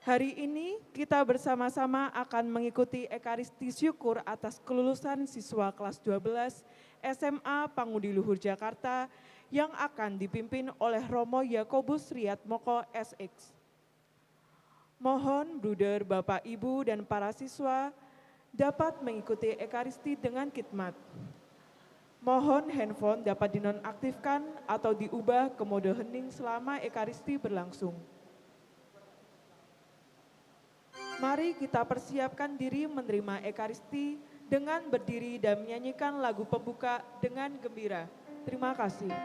Hari ini kita bersama-sama akan mengikuti Ekaristi Syukur atas kelulusan siswa kelas 12 SMA Pangudi Luhur Jakarta yang akan dipimpin oleh Romo Yakobus Riyatmoko SX. Mohon Bruder, Bapak, Ibu, dan para siswa dapat mengikuti Ekaristi dengan khidmat. Mohon handphone dapat dinonaktifkan atau diubah ke mode hening selama Ekaristi berlangsung. Mari kita persiapkan diri menerima Ekaristi dengan berdiri dan menyanyikan lagu pembuka dengan gembira. Terima kasih.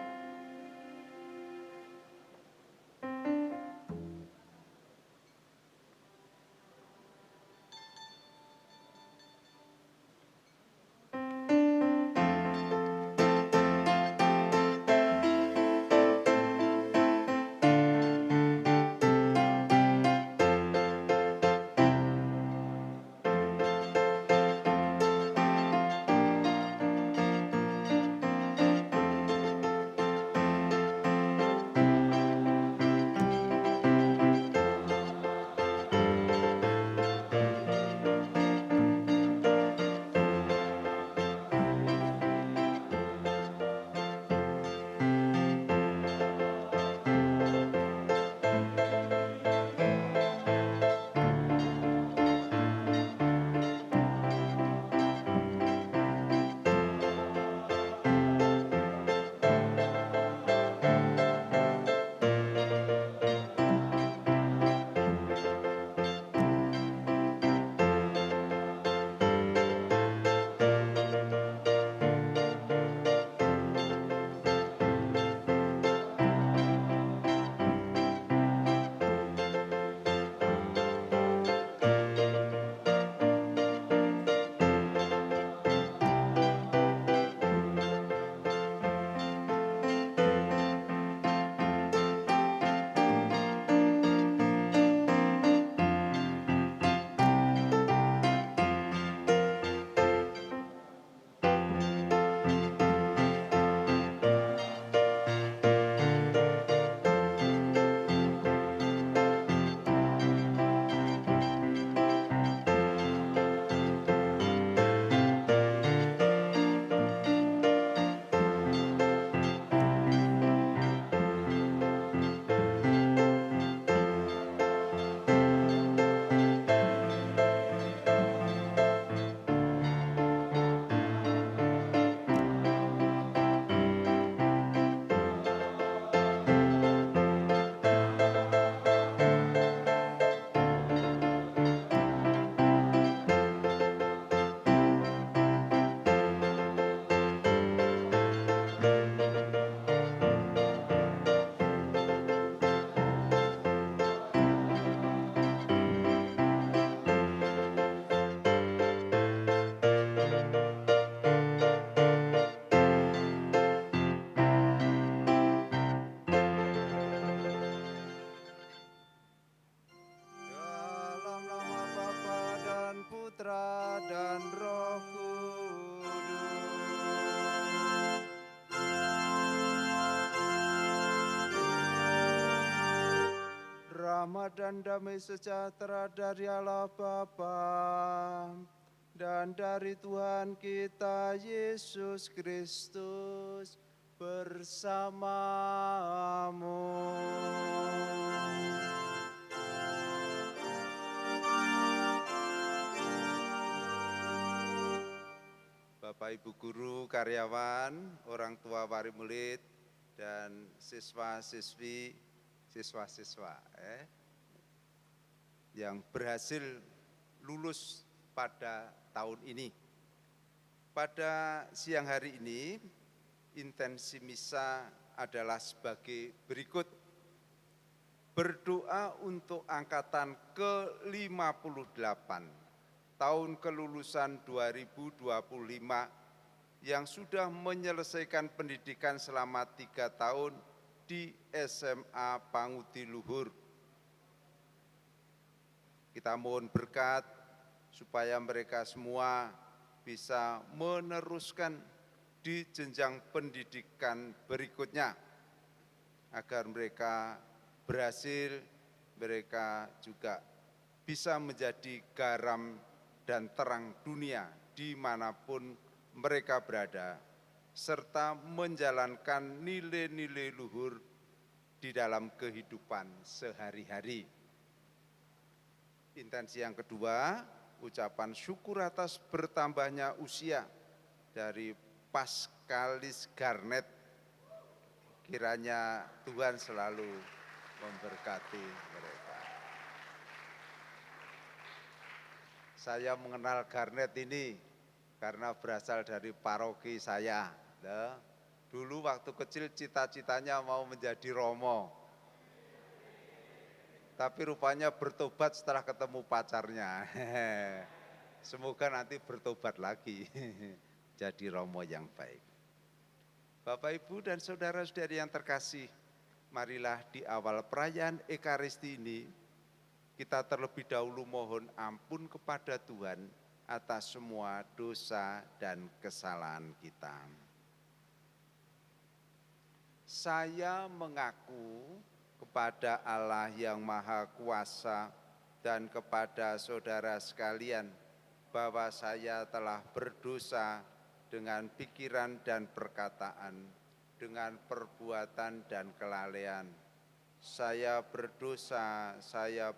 Dalam nama Bapa dan Putra dan Roh Kudus. Rahmat dan damai sejahtera dari Allah Bapa dan dari Tuhan kita Yesus Kristus bersamamu. Bapak, Ibu guru, karyawan, orang tua, wali murid, dan siswa-siswi, siswa-siswa yang berhasil lulus pada tahun ini. Pada siang hari ini, intensi misa adalah sebagai berikut. Berdoa untuk angkatan ke-58 tahun kelulusan 2025 yang sudah menyelesaikan pendidikan selama 3 tahun di SMA Pangudi Luhur. Kita mohon berkat supaya mereka semua bisa meneruskan di jenjang pendidikan berikutnya, agar mereka berhasil, mereka juga bisa menjadi garam dan terang dunia dimanapun mereka berada, serta menjalankan nilai-nilai luhur di dalam kehidupan sehari-hari. Intensi yang kedua, ucapan syukur atas bertambahnya usia dari Paskalis Garnet. Kiranya Tuhan selalu memberkati mereka. Saya mengenal Garnet ini karena berasal dari paroki saya. Dulu waktu kecil cita-citanya mau menjadi Romo. Tapi rupanya bertobat setelah ketemu pacarnya. Semoga nanti bertobat lagi, jadi Romo yang baik. Bapak, Ibu, dan saudara-saudari yang terkasih, marilah di awal perayaan Ekaristi ini, kita terlebih dahulu mohon ampun kepada Tuhan atas semua dosa dan kesalahan kita. Saya mengaku kepada Allah yang Maha Kuasa dan kepada saudara sekalian bahwa saya telah berdosa dengan pikiran dan perkataan, dengan perbuatan dan kelalaian. Saya berdosa, saya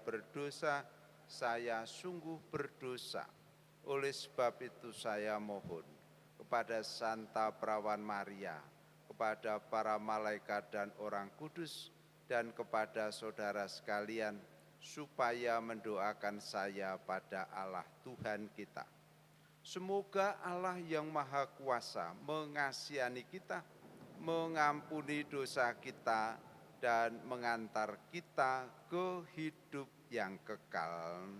sungguh berdosa. Oleh sebab itu saya mohon kepada Santa Perawan Maria, kepada para malaikat dan orang kudus, dan kepada saudara sekalian, supaya mendoakan saya pada Allah Tuhan kita. Semoga Allah yang Maha Kuasa mengasihani kita, mengampuni dosa kita, dan mengantar kita ke hidup yang kekal.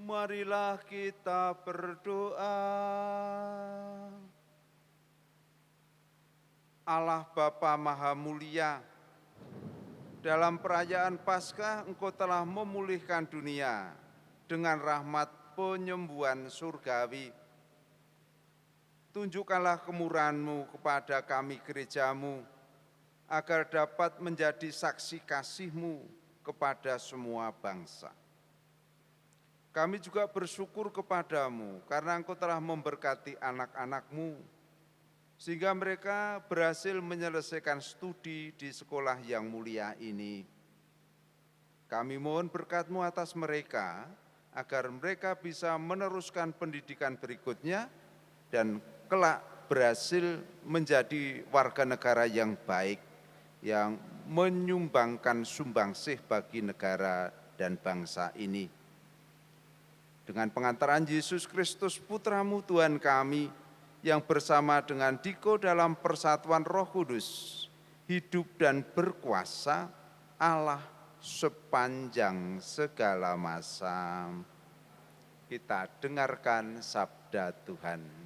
Marilah kita berdoa. Allah Bapa Maha Mulia, dalam perayaan Paskah Engkau telah memulihkan dunia dengan rahmat penyembuhan surgawi. Tunjukkanlah kemurahan-Mu kepada kami gereja-Mu, agar dapat menjadi saksi kasih-Mu kepada semua bangsa. Kami juga bersyukur kepadamu karena Engkau telah memberkati anak-anak-Mu, sehingga mereka berhasil menyelesaikan studi di sekolah yang mulia ini. Kami mohon berkat-Mu atas mereka, agar mereka bisa meneruskan pendidikan berikutnya dan kelak berhasil menjadi warga negara yang baik, yang menyumbangkan sumbangsih bagi negara dan bangsa ini. Dengan pengantaran Yesus Kristus Putra-Mu Tuhan kami, yang bersama dengan Diko dalam persatuan Roh Kudus, hidup dan berkuasa Allah sepanjang segala masa. Kita dengarkan sabda Tuhan.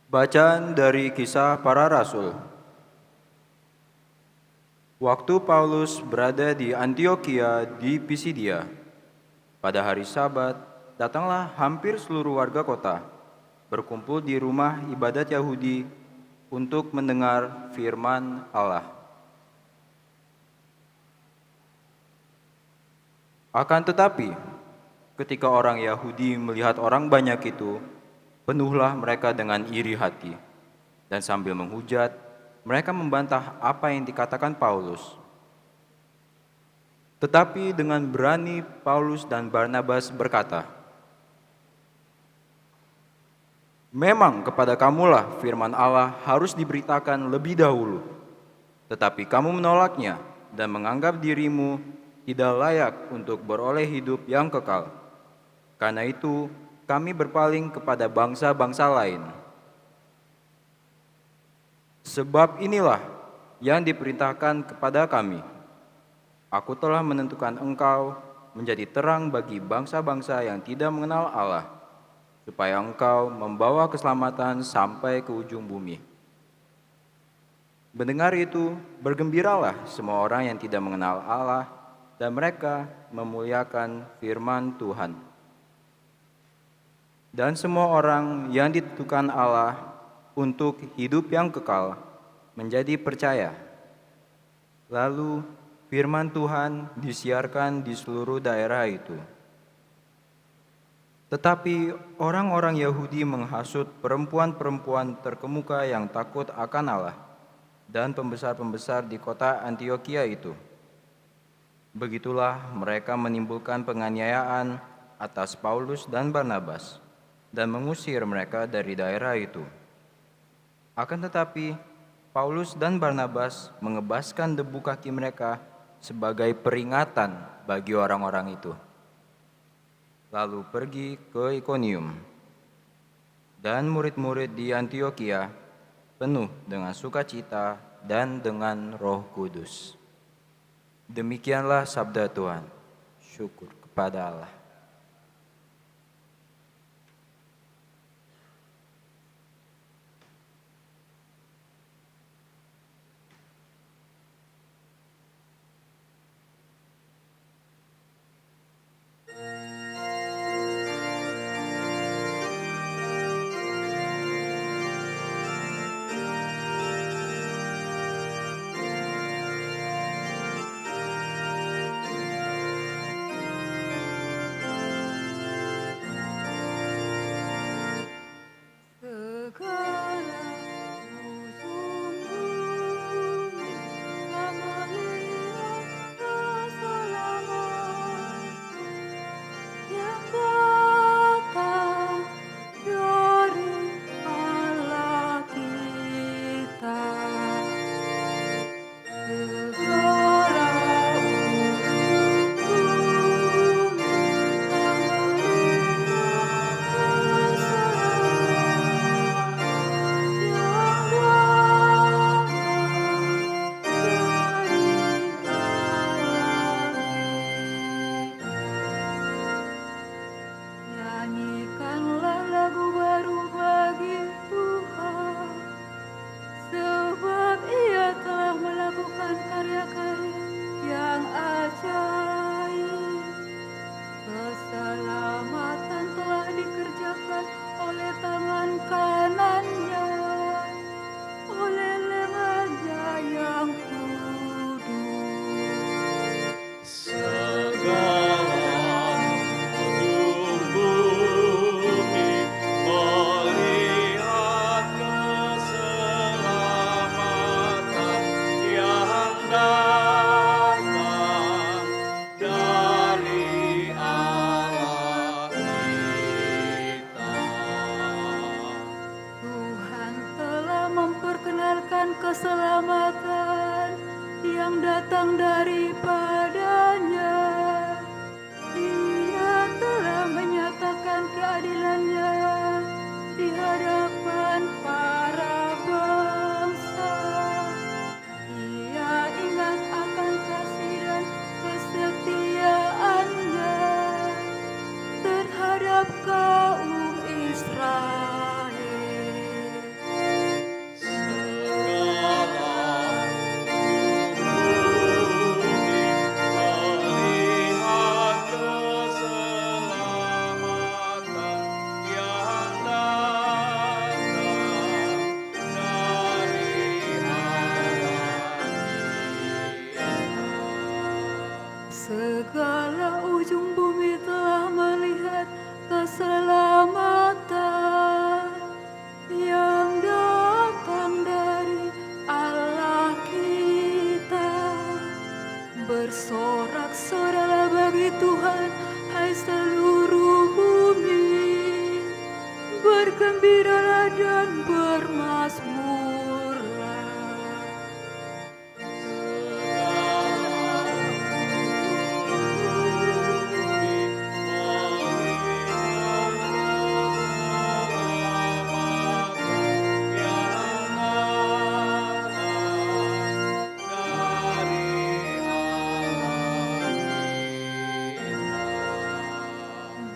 Bacaan dari Kisah Para Rasul. Waktu Paulus berada di Antiokhia di Pisidia, pada hari Sabat, datanglah hampir seluruh warga kota, berkumpul di rumah ibadat Yahudi untuk mendengar firman Allah. Akan tetapi, ketika orang Yahudi melihat orang banyak itu, penuhlah mereka dengan iri hati, dan sambil menghujat, mereka membantah apa yang dikatakan Paulus. Tetapi dengan berani Paulus dan Barnabas berkata, "Memang kepada kamulah firman Allah harus diberitakan lebih dahulu, tetapi kamu menolaknya dan menganggap dirimu tidak layak untuk beroleh hidup yang kekal. Karena itu, kami berpaling kepada bangsa-bangsa lain. Sebab inilah yang diperintahkan kepada kami. Aku telah menentukan engkau menjadi terang bagi bangsa-bangsa yang tidak mengenal Allah, supaya engkau membawa keselamatan sampai ke ujung bumi." Mendengar itu, bergembiralah semua orang yang tidak mengenal Allah, dan mereka memuliakan firman Tuhan. Dan semua orang yang ditentukan Allah untuk hidup yang kekal menjadi percaya. Lalu firman Tuhan disiarkan di seluruh daerah itu. Tetapi orang-orang Yahudi menghasut perempuan-perempuan terkemuka yang takut akan Allah dan pembesar-pembesar di kota Antiokhia itu. Begitulah mereka menimbulkan penganiayaan atas Paulus dan Barnabas dan mengusir mereka dari daerah itu. Akan tetapi, Paulus dan Barnabas mengebaskan debu kaki mereka sebagai peringatan bagi orang-orang itu. Lalu pergi ke Ikonium, dan murid-murid di Antiokhia penuh dengan sukacita dan dengan Roh Kudus. Demikianlah sabda Tuhan. Syukur kepada Allah. Keselamatan yang datang daripadanya. Ia telah menyatakan keadilannya di hadapan para bangsa. Ia ingat akan kasih dan kesetiaannya terhadap kaum Israel. Segala Segala ujung bumi telah melihat keselamatan yang datang dari Allah kita. Bersorak-soraklah bagi Tuhan, hai seluruh bumi. Bergembiralah dan bermazmurlah.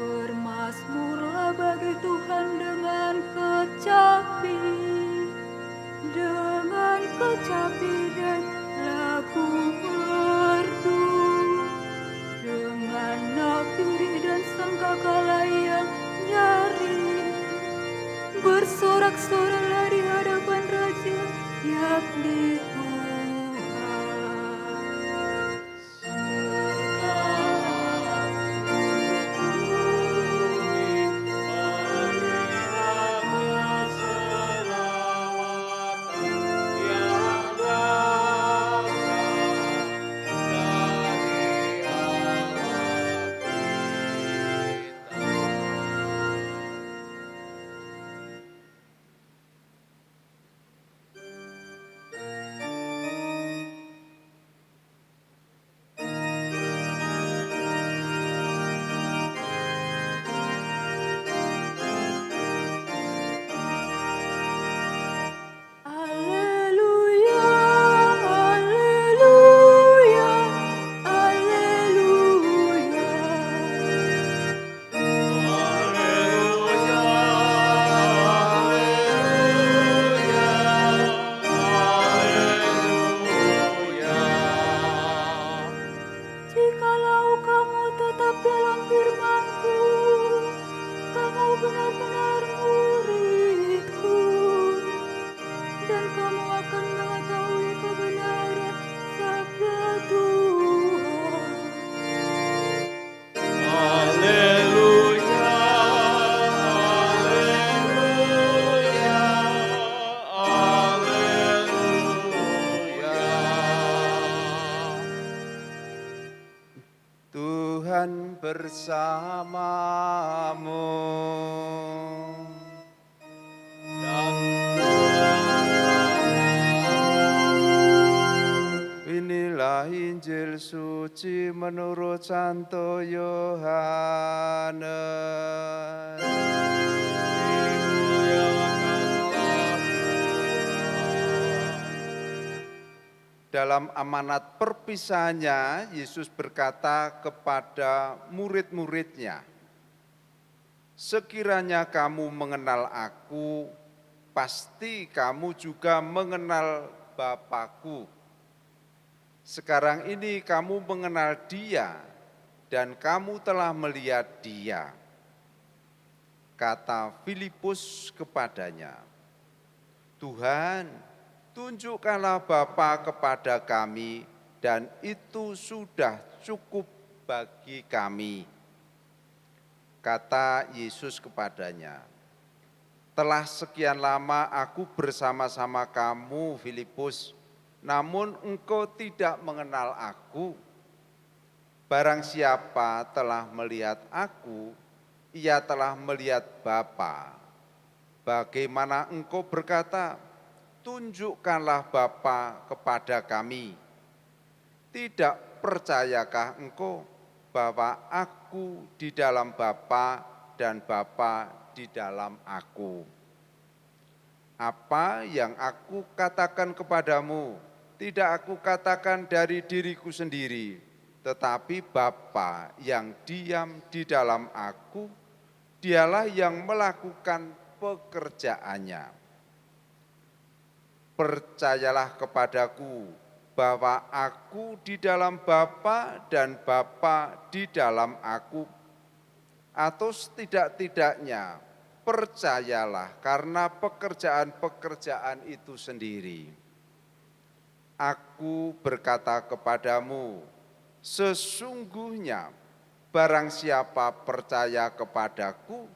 Bermazmurlah bagi Tuhan dengan kecapi dan lagu merdu, dengan nafiri dan sangkakala yang nyaring. Bersorak-soraklah di hadapan Raja, yakni Tuhan. Alleluia, alleluia, alleluia. Jikalau kamu tetap dalam firman-Ku, kamu benar-benar murid-Ku, dan kamu akan mengetahui kebenaran sabda Tuhan. Tuhan bersamamu. Inilah Injil suci menurut Santo Yohanes. Dalam amanat perpisahannya, Yesus berkata kepada murid-muridnya, "Sekiranya kamu mengenal Aku, pasti kamu juga mengenal Bapa-Ku. Sekarang ini kamu mengenal Dia, dan kamu telah melihat Dia." Kata Filipus kepadanya, "Tuhan, tunjukkanlah Bapa kepada kami, dan itu sudah cukup bagi kami." Kata Yesus kepadanya, "Telah sekian lama Aku bersama-sama kamu, Filipus, namun engkau tidak mengenal Aku. Barang siapa telah melihat Aku, ia telah melihat Bapa. Bagaimana engkau berkata, 'Tunjukkanlah Bapa kepada kami'? Tidak percayakah engkau bahwa Aku di dalam Bapa dan Bapa di dalam Aku? Apa yang Aku katakan kepadamu, tidak Aku katakan dari diriku sendiri, tetapi Bapa yang diam di dalam Aku, Dialah yang melakukan pekerjaannya. Percayalah kepadaku bahwa Aku di dalam Bapa dan Bapa di dalam Aku, atau setidak-tidaknya percayalah karena pekerjaan-pekerjaan itu sendiri. Aku berkata kepadamu, Sesungguhnya barang siapa percaya kepadaku,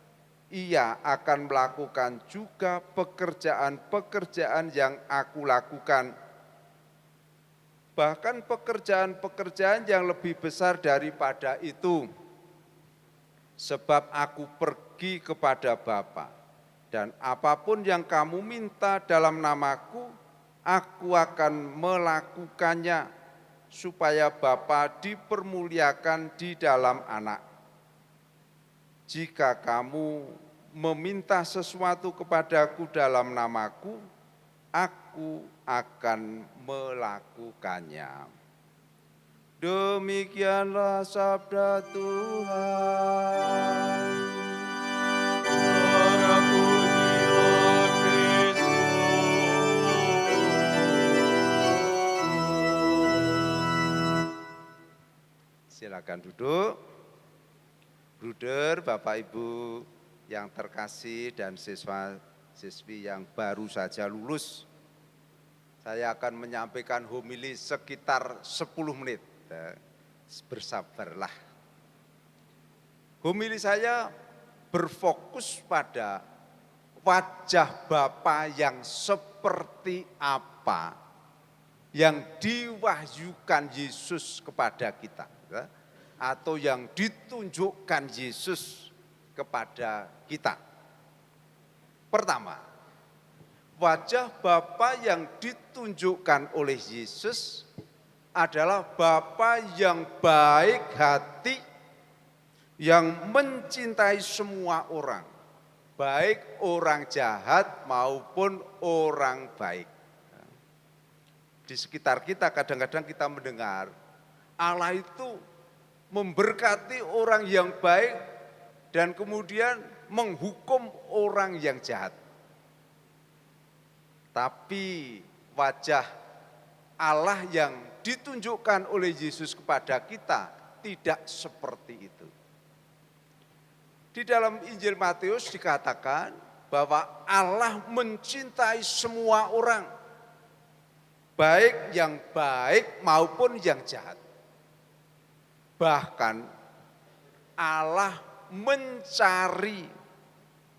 ia akan melakukan juga pekerjaan-pekerjaan yang aku lakukan. Bahkan pekerjaan-pekerjaan yang lebih besar daripada itu. Sebab aku pergi kepada Bapa, dan apapun yang kamu minta dalam namaku, aku akan melakukannya, supaya Bapa dipermuliakan di dalam Anak. Jika kamu meminta sesuatu kepadaku dalam namaku, aku akan melakukannya. Demikianlah sabda Tuhan. Silakan duduk. Bruder, Bapak Ibu yang terkasih dan siswa-siswi yang baru saja lulus. Saya akan menyampaikan homili sekitar 10 menit. Bersabarlah. Homili saya berfokus pada wajah Bapa yang seperti apa yang diwahyukan Yesus kepada kita, atau yang ditunjukkan Yesus kepada kita. Pertama, wajah Bapa yang ditunjukkan oleh Yesus adalah Bapa yang baik hati, yang mencintai semua orang, baik orang jahat maupun orang baik. Di sekitar kita kadang-kadang kita mendengar Allah itu memberkati orang yang baik dan kemudian menghukum orang yang jahat. Tapi wajah Allah yang ditunjukkan oleh Yesus kepada kita tidak seperti itu. Di dalam Injil Matius dikatakan bahwa Allah mencintai semua orang, baik yang baik maupun yang jahat. Bahkan Allah mencari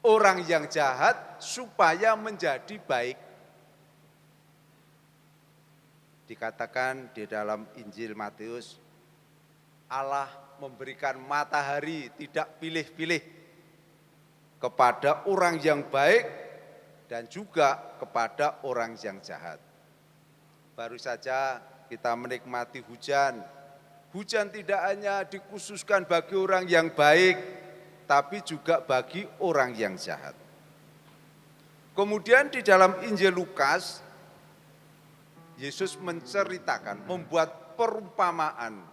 orang yang jahat supaya menjadi baik. Dikatakan di dalam Injil Matius, Allah memberikan matahari tidak pilih-pilih kepada orang yang baik dan juga kepada orang yang jahat. Baru saja kita menikmati hujan. Hujan tidak hanya dikhususkan bagi orang yang baik, tapi juga bagi orang yang jahat. Kemudian di dalam Injil Lukas, Yesus menceritakan, membuat perumpamaan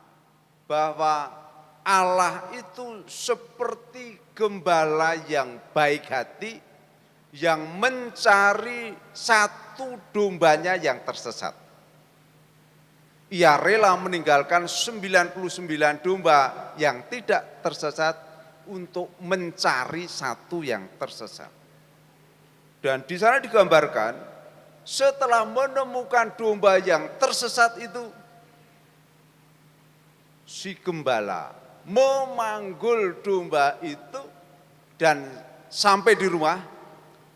bahwa Allah itu seperti gembala yang baik hati, yang mencari satu dombanya yang tersesat. Ia rela meninggalkan 99 domba yang tidak tersesat untuk mencari satu yang tersesat. Dan di sana digambarkan, setelah menemukan domba yang tersesat itu, si gembala memanggul domba itu dan sampai di rumah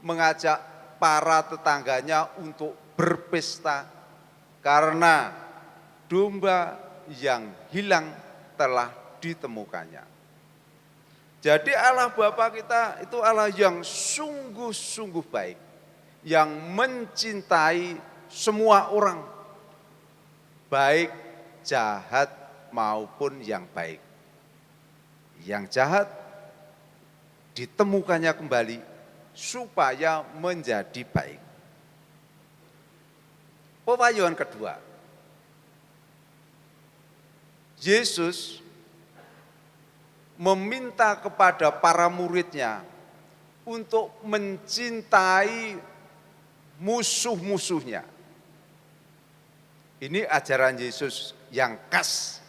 mengajak para tetangganya untuk berpesta karena domba yang hilang telah ditemukannya. Jadi Allah Bapa kita itu Allah yang sungguh-sungguh baik, yang mencintai semua orang, baik jahat maupun yang baik. Yang jahat ditemukannya kembali supaya menjadi baik. Pewahyuan kedua, Yesus meminta kepada para muridnya untuk mencintai musuh-musuhnya. Ini ajaran Yesus yang khas,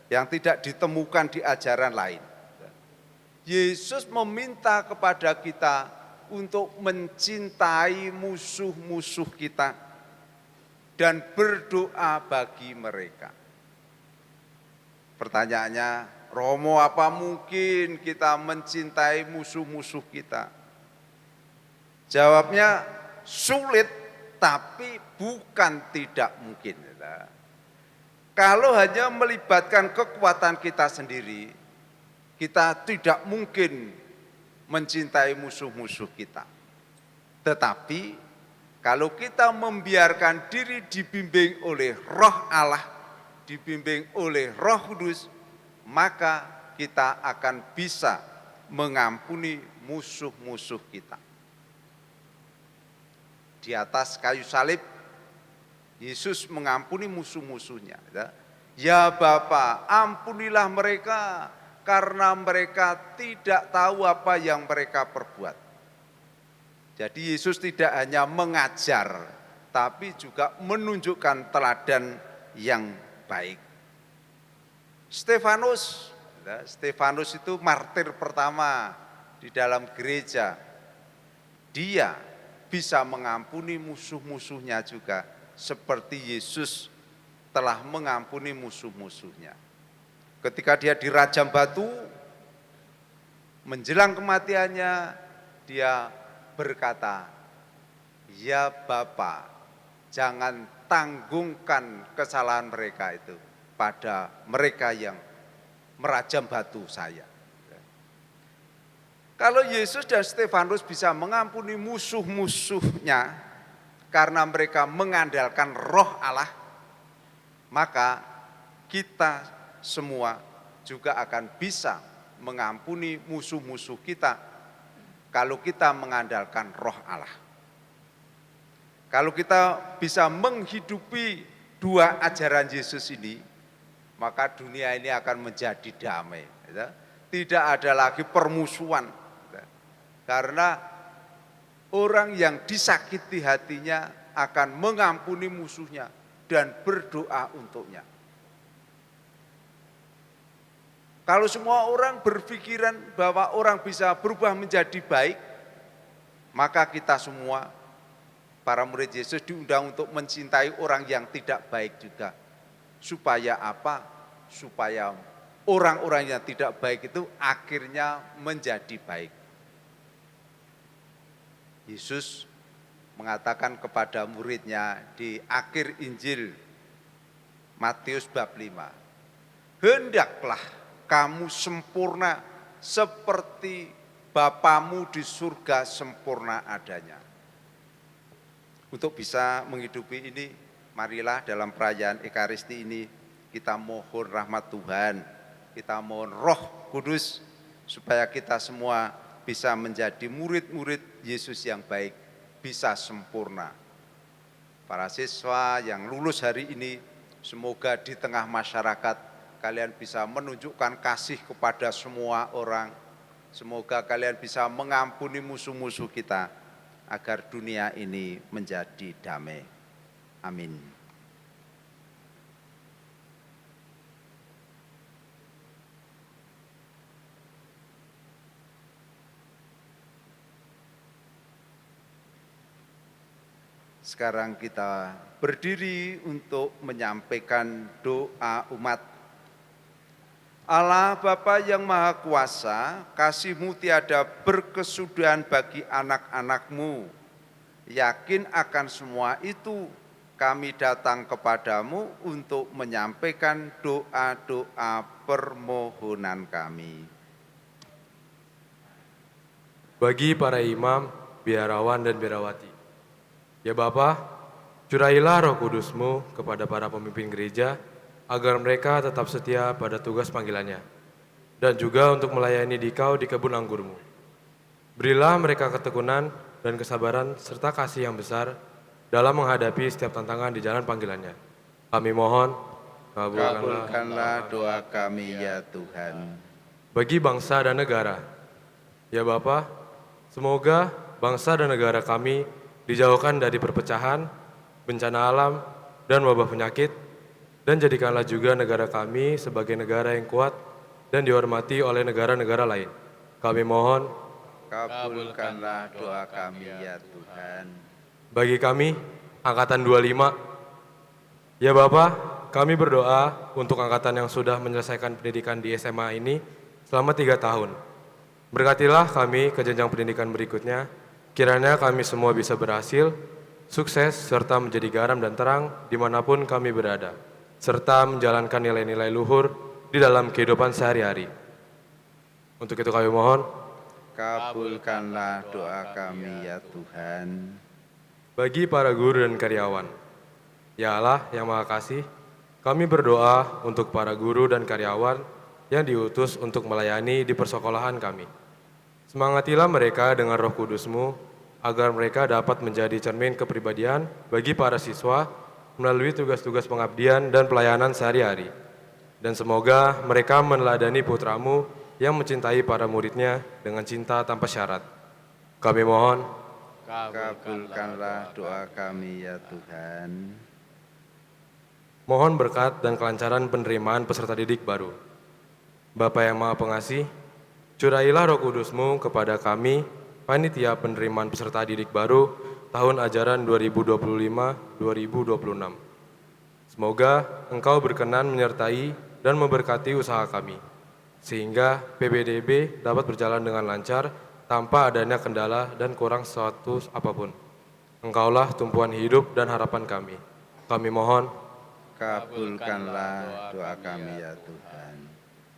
yang tidak ditemukan di ajaran lain. Yesus meminta kepada kita untuk mencintai musuh-musuh kita dan berdoa bagi mereka. Pertanyaannya, Romo, apa mungkin kita mencintai musuh-musuh kita? Jawabnya sulit, tapi bukan tidak mungkin. Kalau hanya melibatkan kekuatan kita sendiri, kita tidak mungkin mencintai musuh-musuh kita. Tetapi kalau kita membiarkan diri dibimbing oleh Roh Allah, dibimbing oleh Roh Kudus, maka kita akan bisa mengampuni musuh-musuh kita. Di atas kayu salib, Yesus mengampuni musuh-musuhnya. Ya Bapa, ampunilah mereka karena mereka tidak tahu apa yang mereka perbuat. Jadi Yesus tidak hanya mengajar, tapi juga menunjukkan teladan yang baik. Stefanus itu martir pertama di dalam gereja. Dia bisa mengampuni musuh-musuhnya juga, seperti Yesus telah mengampuni musuh-musuhnya. Ketika dia dirajam batu, menjelang kematiannya, dia berkata, ya Bapa, jangan tanggungkan kesalahan mereka itu pada mereka yang merajam batu saya. Kalau Yesus dan Stefanus bisa mengampuni musuh-musuhnya karena mereka mengandalkan Roh Allah, maka kita semua juga akan bisa mengampuni musuh-musuh kita kalau kita mengandalkan Roh Allah. Kalau kita bisa menghidupi dua ajaran Yesus ini, maka dunia ini akan menjadi damai. Tidak ada lagi permusuhan. Karena orang yang disakiti hatinya akan mengampuni musuhnya dan berdoa untuknya. Kalau semua orang berpikiran bahwa orang bisa berubah menjadi baik, maka kita semua, para murid Yesus, diundang untuk mencintai orang yang tidak baik juga. Supaya apa? Supaya orang-orang yang tidak baik itu akhirnya menjadi baik. Yesus mengatakan kepada muridnya di akhir Injil Matius bab 5, hendaklah kamu sempurna seperti Bapamu di surga sempurna adanya. Untuk bisa menghidupi ini, marilah dalam perayaan Ekaristi ini kita mohon rahmat Tuhan, kita mohon Roh Kudus supaya kita semua bisa menjadi murid-murid Yesus yang baik, bisa sempurna. Para siswa yang lulus hari ini, semoga di tengah masyarakat kalian bisa menunjukkan kasih kepada semua orang. Semoga kalian bisa mengampuni musuh-musuh kita, agar dunia ini menjadi damai. Amin. Sekarang kita berdiri untuk menyampaikan doa umat. Allah Bapa yang Maha Kuasa, kasih-Mu tiada berkesudahan bagi anak-anak-Mu. Yakin akan semua itu, kami datang kepadamu untuk menyampaikan doa-doa permohonan kami. Bagi para imam, biarawan dan biarawati, ya Bapa, curailah Roh Kudus-Mu kepada para pemimpin gereja, agar mereka tetap setia pada tugas panggilannya, dan juga untuk melayani Dikau di kebun anggur-Mu. Berilah mereka ketekunan dan kesabaran serta kasih yang besar dalam menghadapi setiap tantangan di jalan panggilannya. Kami mohon, kabulkanlah doa kami ya Tuhan. Bagi bangsa dan negara, ya Bapa, semoga bangsa dan negara kami dijauhkan dari perpecahan, bencana alam, dan wabah penyakit, dan jadikanlah juga negara kami sebagai negara yang kuat dan dihormati oleh negara-negara lain. Kami mohon, kabulkanlah doa kami ya Tuhan. bagi kami, Angkatan 25, ya Bapa, kami berdoa untuk angkatan yang sudah menyelesaikan pendidikan di SMA ini selama 3 tahun. Berkatilah kami ke jenjang pendidikan berikutnya, kiranya kami semua bisa berhasil, sukses, serta menjadi garam dan terang dimanapun kami berada, serta menjalankan nilai-nilai luhur di dalam kehidupan sehari-hari. Untuk itu kami mohon, Kabulkanlah doa kami ya Tuhan. bagi para guru dan karyawan, ya Allah yang Maha Kasih, kami berdoa untuk para guru dan karyawan yang diutus untuk melayani di persekolahan kami. Semangatilah mereka dengan Roh Kudus-Mu, agar mereka dapat menjadi cermin kepribadian bagi para siswa melalui tugas-tugas pengabdian dan pelayanan sehari-hari. Dan semoga mereka meneladani putra-Mu yang mencintai para muridnya dengan cinta tanpa syarat. Kami mohon, Kabulkanlah doa kami ya Tuhan. mohon berkat dan kelancaran penerimaan peserta didik baru. Bapa yang Maha Pengasih, curailah Roh Kudus-Mu kepada kami, panitia penerimaan peserta didik baru tahun ajaran 2025-2026. Semoga Engkau berkenan menyertai dan memberkati usaha kami, sehingga PBDB dapat berjalan dengan lancar tanpa adanya kendala dan kurang suatu apapun. Engkaulah tumpuan hidup dan harapan kami. Kami mohon, Kabulkanlah doa kami ya Tuhan.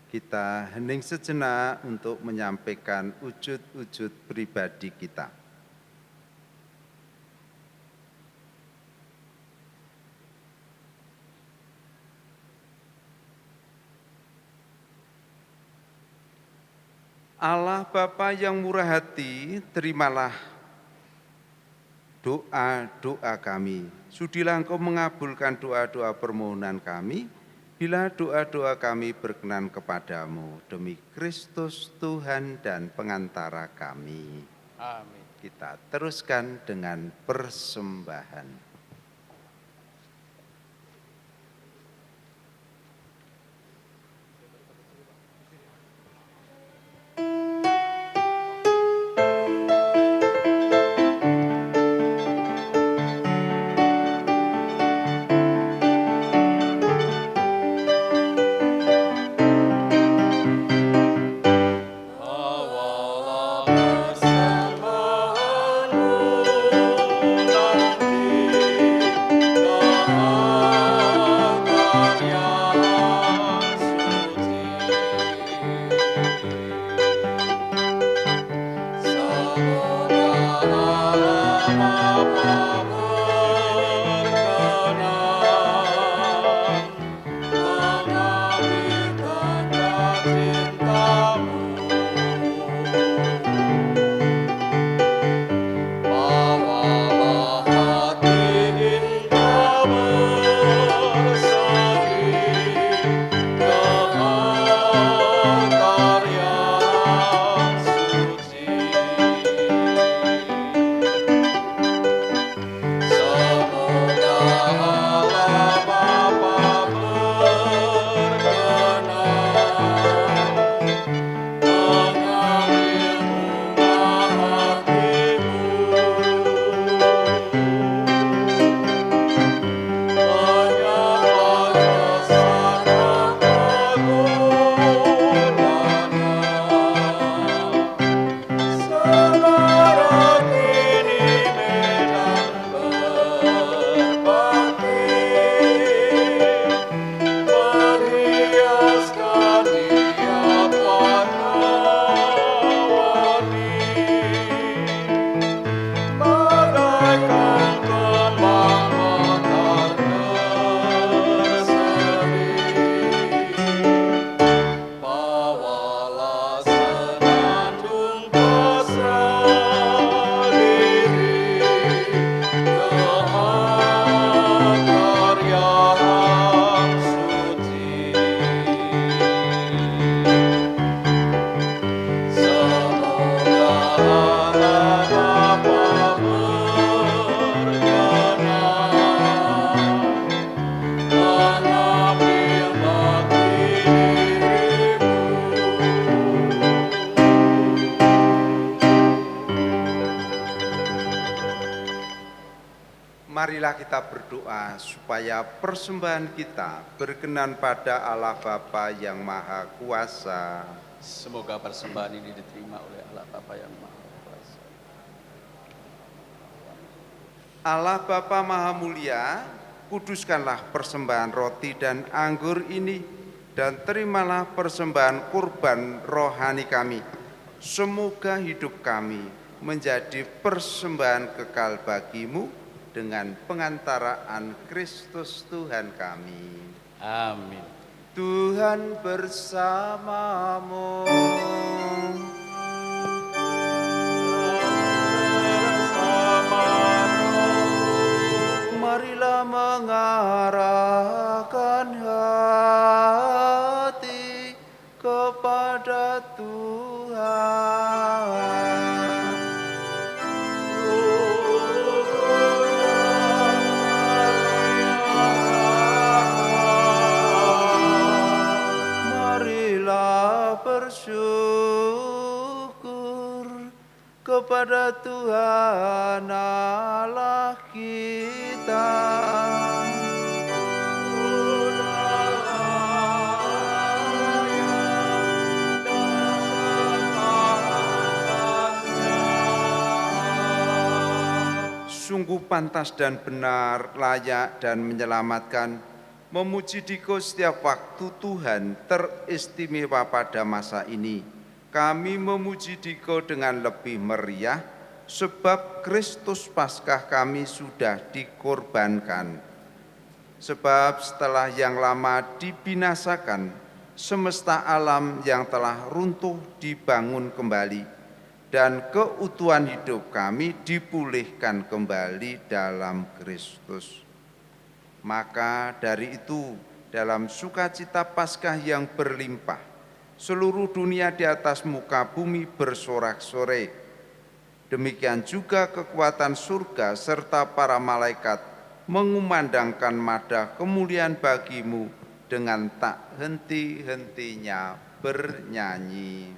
Kita hening sejenak untuk menyampaikan wujud-wujud pribadi kita. Allah Bapa yang murah hati, terimalah doa-doa kami. Sudilah Engkau mengabulkan doa-doa permohonan kami, bila doa-doa kami berkenan kepadamu, demi Kristus Tuhan dan pengantara kami. Amin. Kita teruskan dengan persembahan. Bawalah persembahanmu nanti Marilah kita berdoa supaya persembahan kita berkenan pada Allah Bapa yang Maha Kuasa. Semoga persembahan ini diterima oleh Allah Bapa yang Maha Kuasa. Allah Bapa Maha Mulia, kuduskanlah persembahan roti dan anggur ini, dan terimalah persembahan kurban rohani kami. Semoga hidup kami menjadi persembahan kekal bagimu dengan pengantaraan Kristus Tuhan kami. Amin. Tuhan bersamamu. Marilah mengarahkan hati kepada Tuhan. Marilah bersyukur kepada Tuhan Allah kita. Sungguh pantas dan benar, layak dan menyelamatkan, memuji Dikau setiap waktu Tuhan teristimewa pada masa ini. Kami memuji Dikau dengan lebih meriah, sebab Kristus Paskah kami sudah dikorbankan. Sebab setelah yang lama dibinasakan, semesta alam yang telah runtuh dibangun kembali, dan keutuhan hidup kami dipulihkan kembali dalam Kristus. Maka dari itu, dalam sukacita Paskah yang berlimpah, seluruh dunia di atas muka bumi bersorak-sorai. Demikian juga kekuatan surga serta para malaikat mengumandangkan madah kemuliaan bagimu dengan tak henti-hentinya bernyanyi.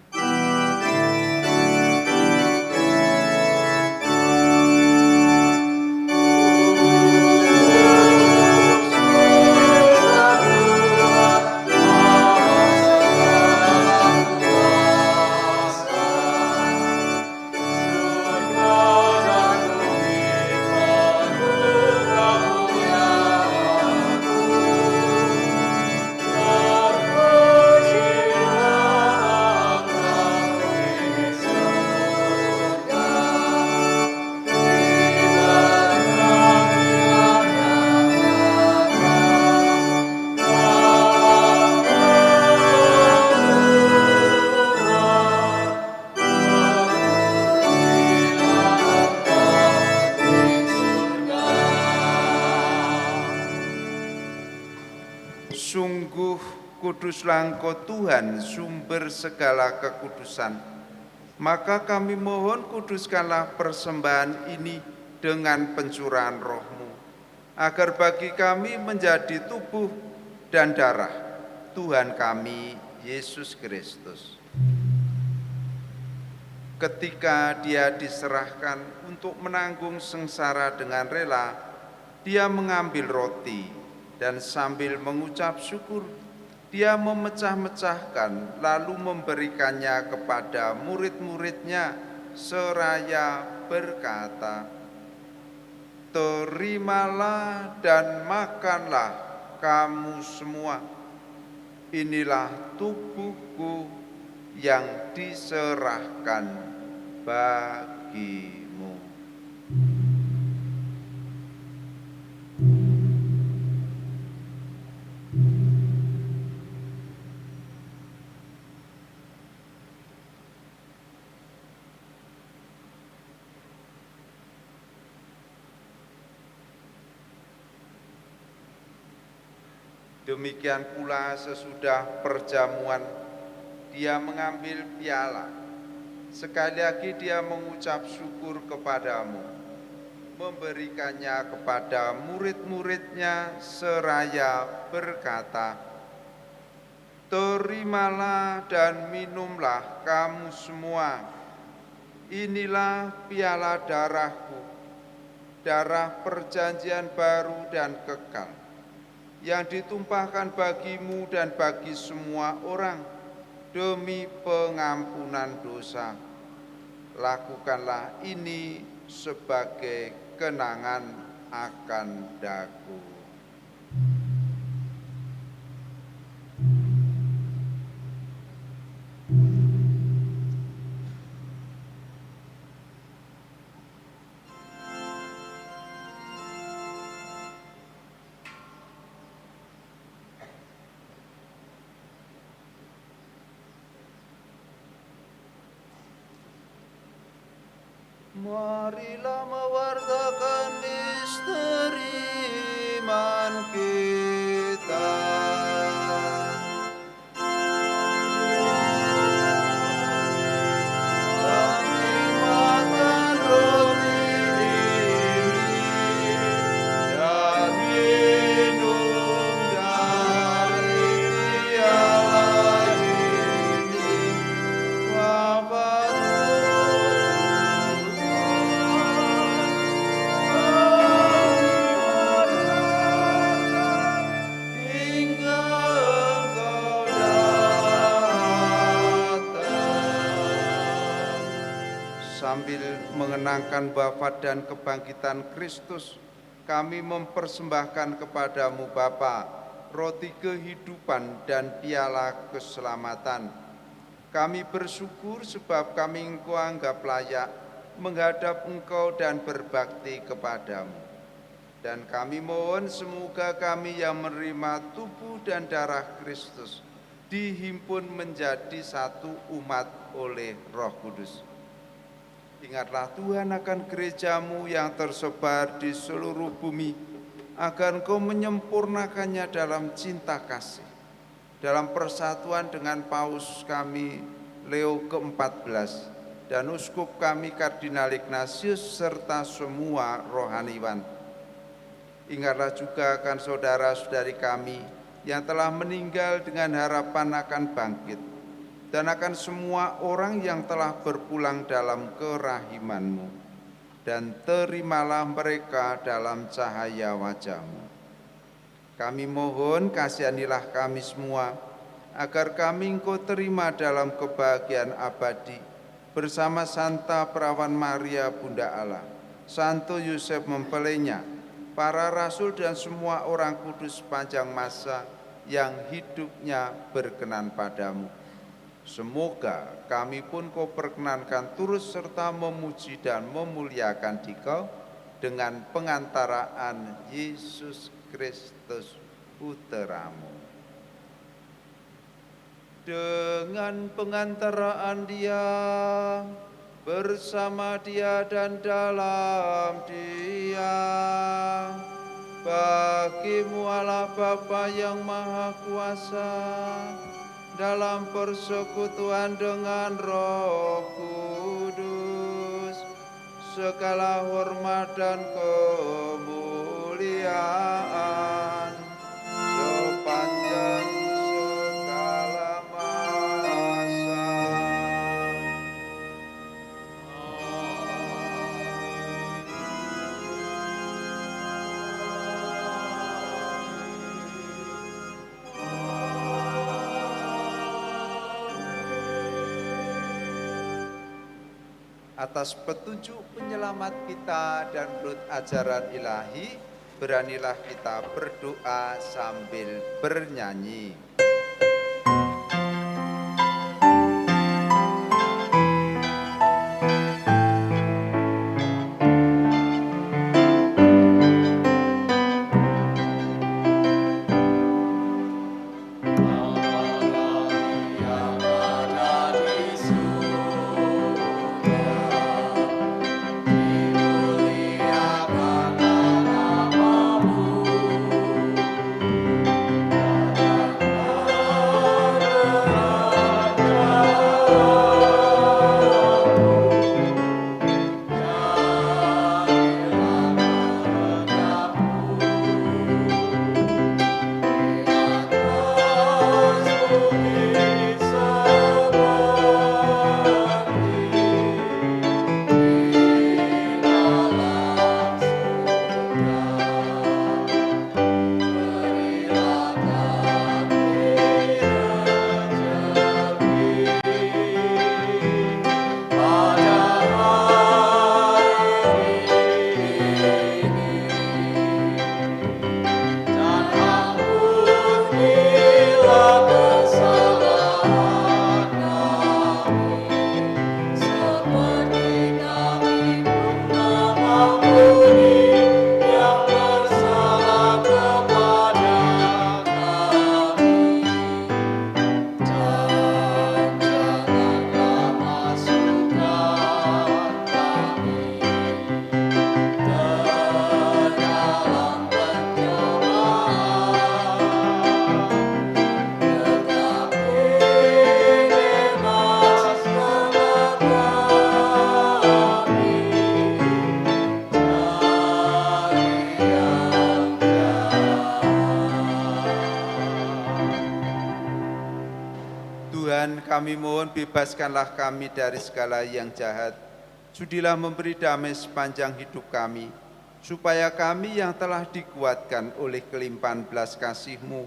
Sungguh kuduslah Engkau Tuhan, sumber segala kekudusan. Maka kami mohon kuduskanlah persembahan ini dengan pencurahan Roh-Mu, agar bagi kami menjadi tubuh dan darah Tuhan kami, Yesus Kristus. Ketika Dia diserahkan untuk menanggung sengsara dengan rela, Dia mengambil roti, dan sambil mengucap syukur, Dia memecah-mecahkan lalu memberikannya kepada murid-muridnya seraya berkata, "Terimalah dan makanlah kamu semua. Inilah tubuhku yang diserahkan bagimu." Demikian pula sesudah perjamuan, Dia mengambil piala. Sekali lagi Dia mengucap syukur kepadamu, memberikannya kepada murid-muridnya seraya berkata, "Terimalah dan minumlah kamu semua. Inilah piala darahku darah perjanjian baru dan kekal, yang ditumpahkan bagimu dan bagi semua orang demi pengampunan dosa. Lakukanlah ini sebagai kenangan akan daku. Marilah mewartakan misteri iman kita. Kami makan roti ini dan minum dari piala ini. Bapa sambil mengenangkan wafat dan kebangkitan Kristus, kami mempersembahkan kepadamu Bapa, roti kehidupan dan piala keselamatan. Kami bersyukur sebab kami Engkau anggap layak menghadap Engkau dan berbakti kepadamu. Dan kami mohon semoga kami yang menerima tubuh dan darah Kristus dihimpun menjadi satu umat oleh Roh Kudus. Ingatlah Tuhan akan gerejamu yang tersebar di seluruh bumi, agar Engkau menyempurnakannya dalam cinta kasih, dalam persatuan dengan Paus kami Leo ke-14 dan Uskup kami Kardinal Ignatius serta semua rohaniwan. Ingatlah juga akan saudara-saudari kami yang telah meninggal dengan harapan akan bangkit, dan akan semua orang yang telah berpulang dalam kerahiman-Mu, dan terimalah mereka dalam cahaya wajah-Mu. Kami mohon kasihanilah kami semua, agar kami Engkau terima dalam kebahagiaan abadi, bersama Santa Perawan Maria Bunda Allah, Santo Yosef Mempelainya, para rasul dan semua orang kudus sepanjang masa yang hidupnya berkenan padamu. Semoga kami pun Kau perkenankan turut serta memuji dan memuliakan Dikau dengan pengantaraan Yesus Kristus Putra-Mu. Dengan pengantaraan Dia, bersama Dia dan dalam Dia, bagimu Allah Bapa yang Maha Kuasa, dalam persekutuan dengan Roh Kudus, segala hormat dan kemuliaan sepanjang segala masa. Atas petunjuk penyelamat kita dan menurut ajaran ilahi, beranilah kita berdoa sambil bernyanyi. Tuhan, kami mohon bebaskanlah kami dari segala yang jahat. Sudilah memberi damai sepanjang hidup kami, supaya kami yang telah dikuatkan oleh kelimpahan belas kasih-Mu,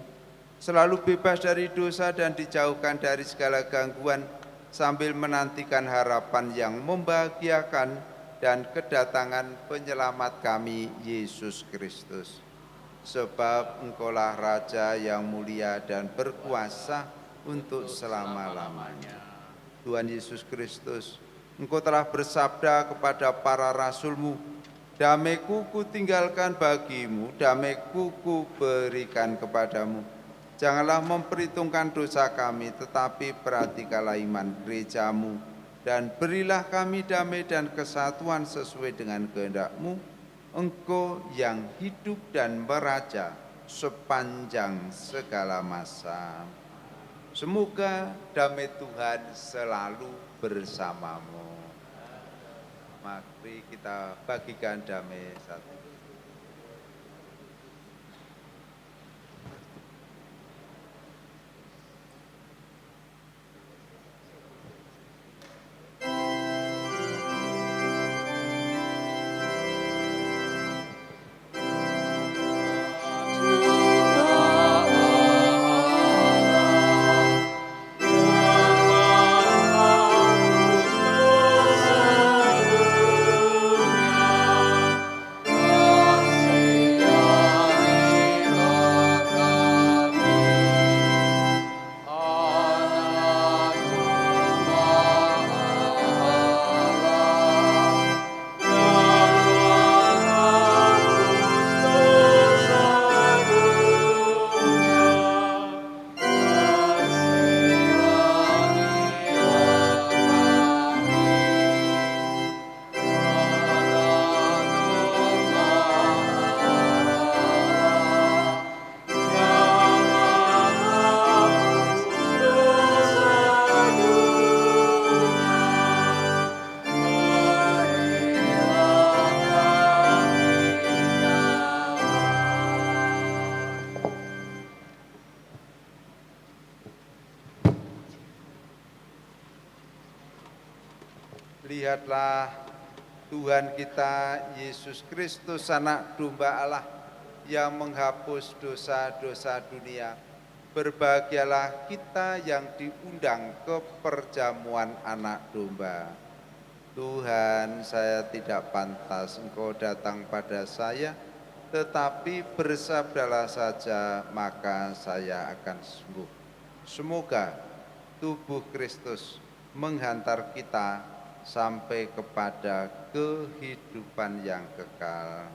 selalu bebas dari dosa dan dijauhkan dari segala gangguan, sambil menantikan harapan yang membahagiakan dan kedatangan penyelamat kami, Yesus Kristus. Sebab Engkaulah Raja yang mulia dan berkuasa untuk selama-lamanya. Tuhan Yesus Kristus, Engkau telah bersabda kepada para rasul-Mu, damai-Ku kutinggalkan bagimu, damai-Ku kuberikan kepadamu. Janganlah memperhitungkan dosa kami, tetapi perhatikanlah iman gereja-Mu, dan berilah kami damai dan kesatuan sesuai dengan kehendak-Mu, Engkau yang hidup dan meraja sepanjang segala masa. Semoga damai Tuhan selalu bersamamu. Mari kita bagikan damai satu. Lihatlah Tuhan kita Yesus Kristus, anak domba Allah yang menghapus dosa-dosa dunia. Berbahagialah kita yang diundang ke perjamuan anak domba. Tuhan, saya tidak pantas Engkau datang pada saya, tetapi bersabdalah saja maka saya akan sembuh. Semoga tubuh Kristus menghantar kita sampai kepada kehidupan yang kekal.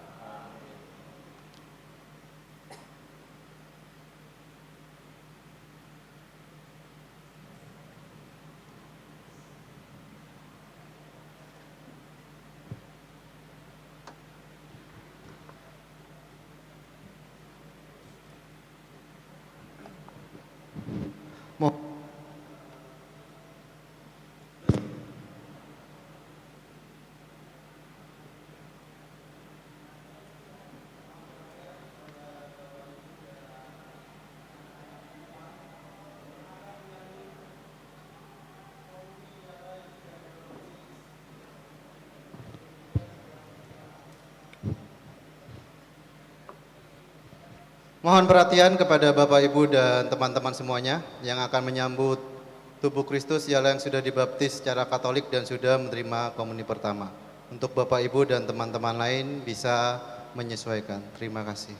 Mohon perhatian kepada Bapak, Ibu, dan teman-teman semuanya yang akan menyambut tubuh Kristus ialah yang sudah dibaptis secara Katolik dan sudah menerima komuni pertama. Untuk Bapak, Ibu, dan teman-teman lain bisa menyesuaikan. Terima kasih.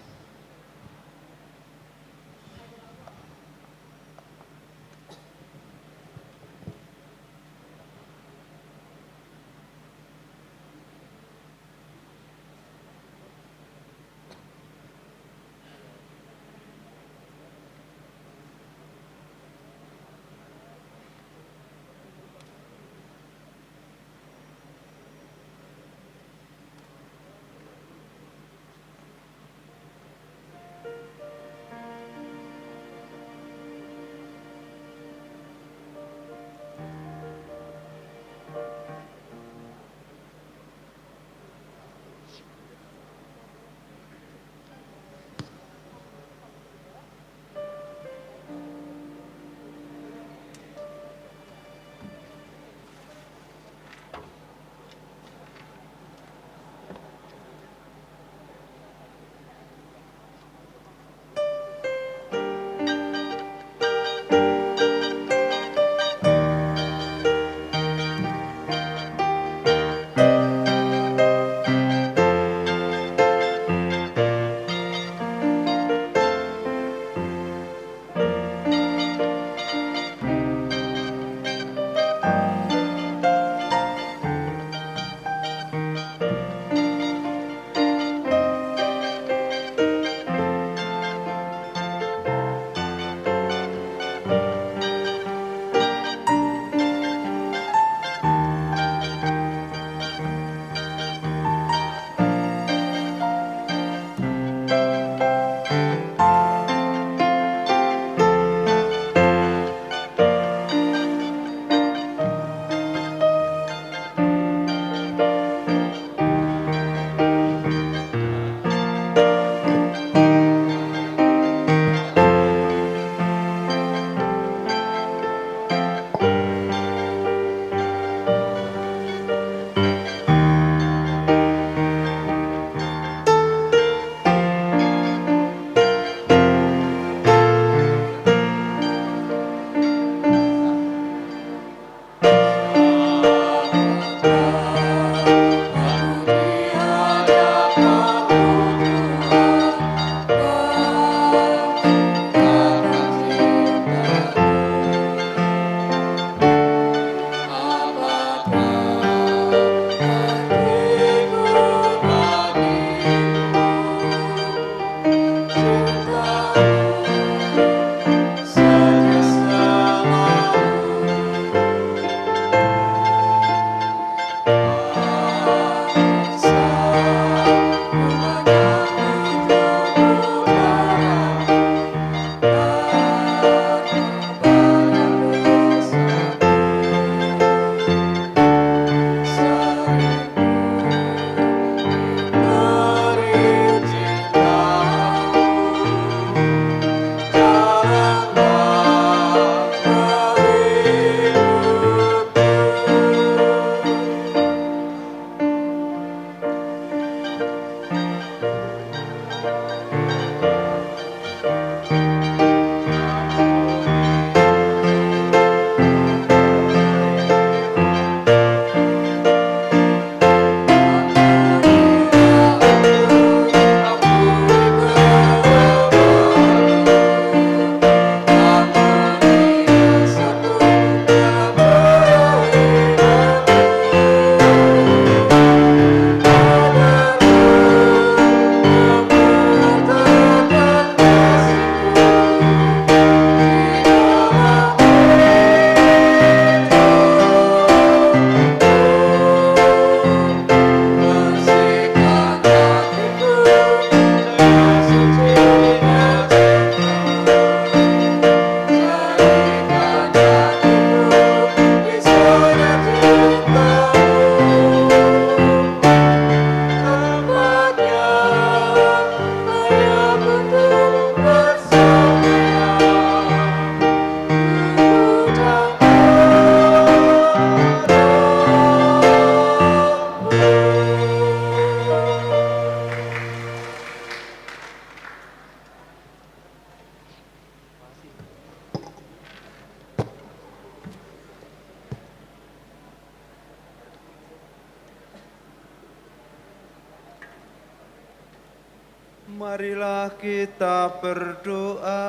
Marilah kita berdoa.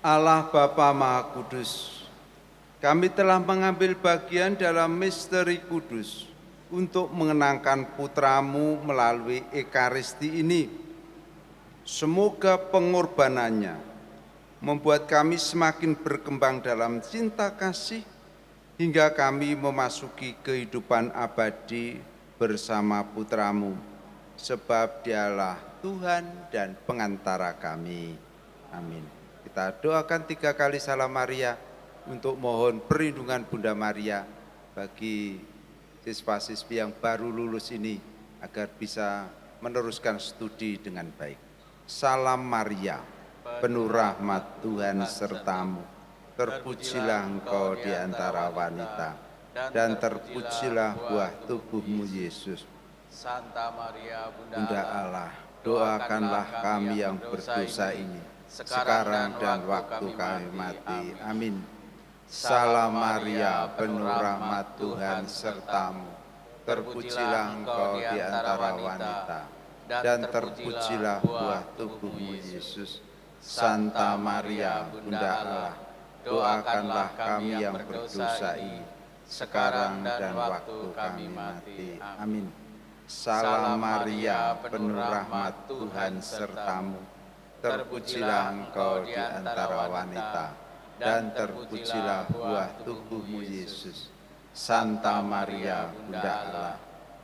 Allah Bapa Maha Kudus, kami telah mengambil bagian dalam misteri kudus untuk mengenangkan putra-Mu melalui Ekaristi ini. Semoga pengorbanannya membuat kami semakin berkembang dalam cinta kasih hingga kami memasuki kehidupan abadi bersama putra-Mu, sebab Dialah Tuhan dan pengantara kami. Amin. Kita doakan 3 kali Salam Maria untuk mohon perlindungan Bunda Maria bagi siswa-siswi yang baru lulus ini agar bisa meneruskan studi dengan baik. Salam Maria, penuh rahmat Tuhan sertamu, terpujilah engkau di antara wanita, dan terpujilah buah tubuhmu Yesus. Santa Maria, Bunda Allah, doakanlah kami yang berdosa ini, sekarang dan waktu kami mati. Amin. Salam Maria, penuh rahmat Tuhan sertamu, terpujilah engkau di antara wanita, dan terpujilah buah tubuhmu Yesus. Santa Maria, Bunda Allah, doakanlah kami yang berdosa ini, sekarang dan waktu kami mati. Amin. Salam Maria, penuh rahmat Tuhan sertamu, terpujilah engkau di antara wanita, dan terpujilah buah tubuhmu Yesus. Santa Maria, Bunda Allah,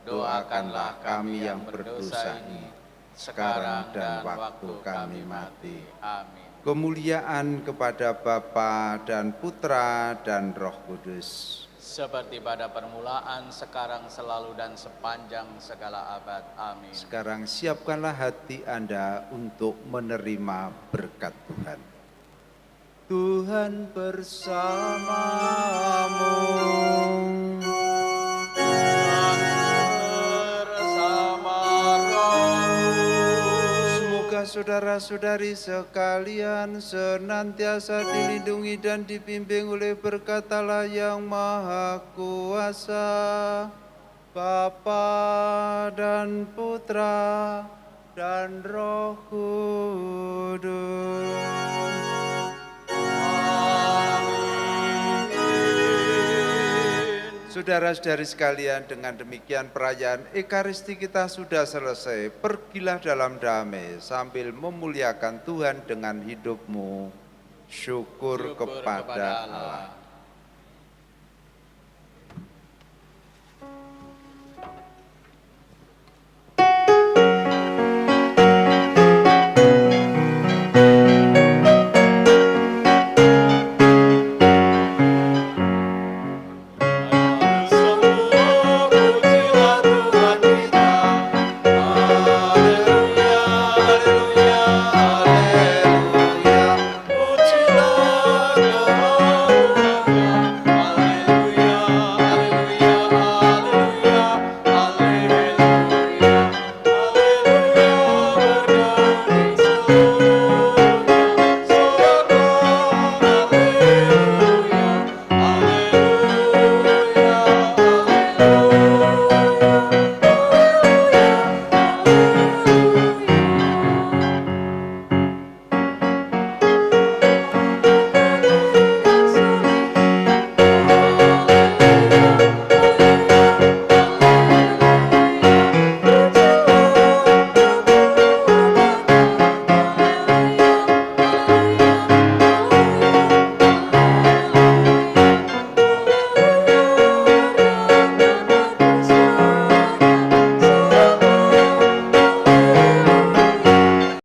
doakanlah kami yang berdosa ini, sekarang dan waktu kami mati. Amin. Kemuliaan kepada Bapa dan Putra dan Roh Kudus. Seperti pada permulaan, sekarang, selalu, dan sepanjang segala abad. Amin. Sekarang siapkanlah hati Anda untuk menerima berkat Tuhan. Tuhan bersamamu. Semoga saudara-saudari sekalian senantiasa dilindungi dan dibimbing oleh berkat Allah yang Maha Kuasa, Bapa dan Putra dan Roh Kudus. Saudara-saudari sekalian, dengan demikian perayaan Ekaristi kita sudah selesai. Pergilah dalam damai sambil memuliakan Tuhan dengan hidupmu. Syukur kepada Allah.